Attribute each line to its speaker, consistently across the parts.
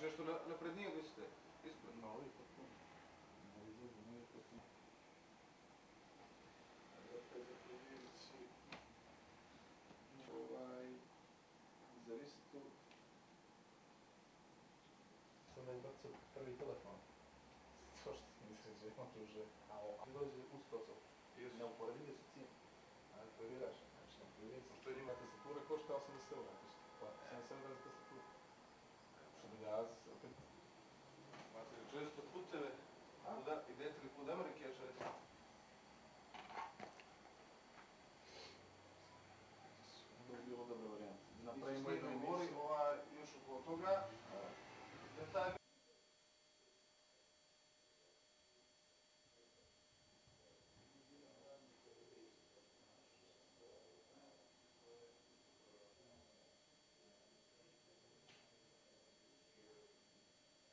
Speaker 1: Znači nešto naprednije li ste? Ispred.
Speaker 2: Novi potpuno. Novi potpuno. Zavistu. Sam da izbacio prvi telefon. To što ti misliš, že on tu že... A dođe uz to so. Neuporedive su cijene. Ali provjeraš. Znači, ne provjeraš. Što je njima tastatura košta 80 eura. 77 eura za tastaturu. Što bi ja opet...
Speaker 1: Imate li često puteve? Idete li put Amerike često?
Speaker 2: Onda bi bilo dobra varijanta.
Speaker 1: Napravimo jednu emisiju, još oko toga. Detalj.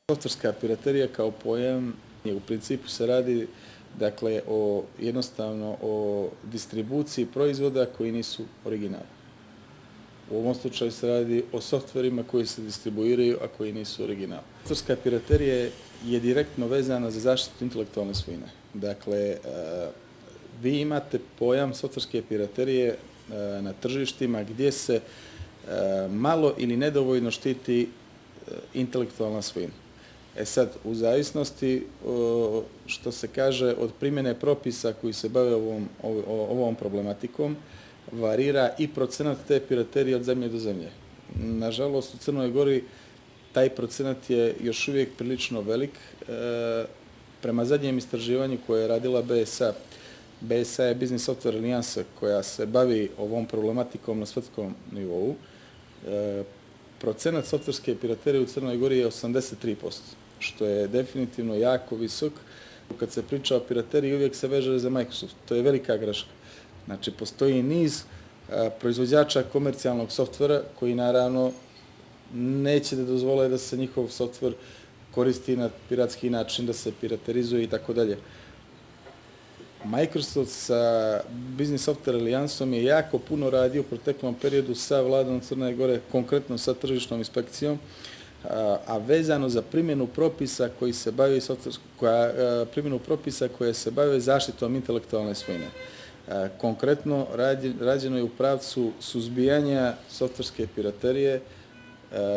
Speaker 3: Softverska piraterija kao pojam, u principu se radi dakle jednostavno o distribuciji proizvoda koji nisu originalni. U ovom slučaju se radi o softverima koji se distribuiraju, a koji nisu originalni. Softverska piraterija je direktno vezana za zaštitu intelektualne svojine. Dakle, vi imate pojam softverske piraterije na tržištima gdje se malo ili nedovoljno štiti intelektualna svojina. Sad, u zavisnosti što se kaže od primjene propisa koji se bave ovom problematikom, varira i procenat te piraterije od zemlje do zemlje. Nažalost, u Crnoj Gori taj procenat je još uvijek prilično velik. Prema zadnjem istraživanju koje je radila BSA, BSA je Business Software Alijansa koja se bavi ovom problematikom na svjetskom nivou, procenat softverske piraterije u Crnoj Gori je 83%, što je definitivno jako visok. Kad se priča o pirateriji, uvijek se veže za Microsoft. To je velika greška. Znači, postoji niz proizvođača komercijalnog softvera koji naravno neće da dozvole da se njihov softver koristi na piratski način, da se piraterizuje i tako dalje. Microsoft sa Business Software Alijansom je jako puno radio u proteklom periodu sa vladom Crne Gore, konkretno sa tržišnom inspekcijom, a vezano za primjenu propisa koji se bave primjenu propisa koje se bave zaštitom intelektualne svojine. Konkretno rađeno je u pravcu suzbijanja softverske piraterije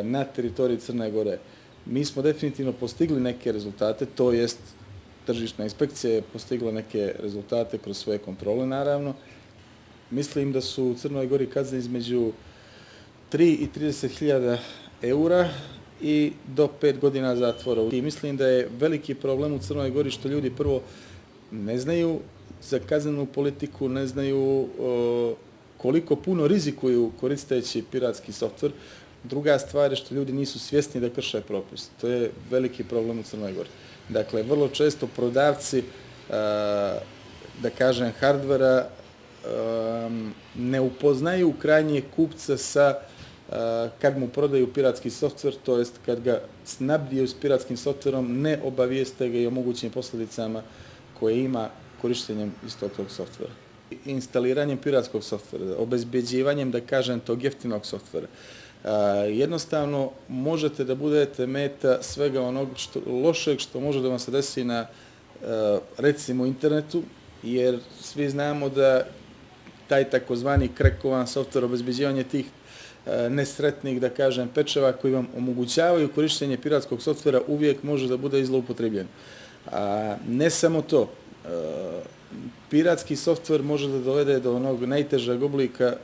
Speaker 3: na teritoriji Crne Gore. Mi smo definitivno postigli neke rezultate, to jest tržišna inspekcija je postigla neke rezultate kroz svoje kontrole, naravno. Mislim da su u Crnoj Gori kazne između 3 i 30.000 eura i do 5 godina zatvora. I mislim da je veliki problem u Crnoj Gori što ljudi prvo ne znaju za kaznenu politiku, ne znaju koliko puno rizikuju koristeći piratski softver. Druga stvar je što ljudi nisu svjesni da krše propis. To je veliki problem u Crnoj Gori. Dakle, vrlo često prodavci, da kažem, hardvera ne upoznaju krajnjeg kupca sa kad mu prodaju piratski softver, to jest kad ga snabdiju s piratskim softverom, ne obavijeste ga i o mogućim posljedicama koje ima korištenjem istog tog softvera. Instaliranjem piratskog softvera, obezbeđivanjem, da kažem, tog jeftinog softvera. Jednostavno možete da budete meta svega onog lošeg što može da vam se desi na, recimo, internetu, jer svi znamo da taj takozvani krekovan softver, obezbeđivanje tih nesretnih, da kažem, pečeva koji vam omogućavaju korištenje piratskog softvera uvijek može da bude i zloupotrebljen. Ne samo to, piratski softver može da dovede do onog najtežeg oblika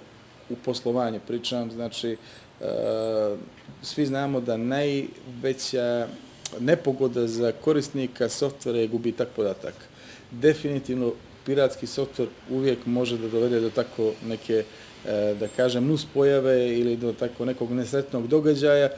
Speaker 3: u poslovanju. Pričam, znači, svi znamo da najveća nepogoda za korisnika softvera je gubitak podataka. Definitivno, piratski softver uvijek može da dovede do tako neke, da kažem, nuspojave ili do tako nekog nesretnog događaja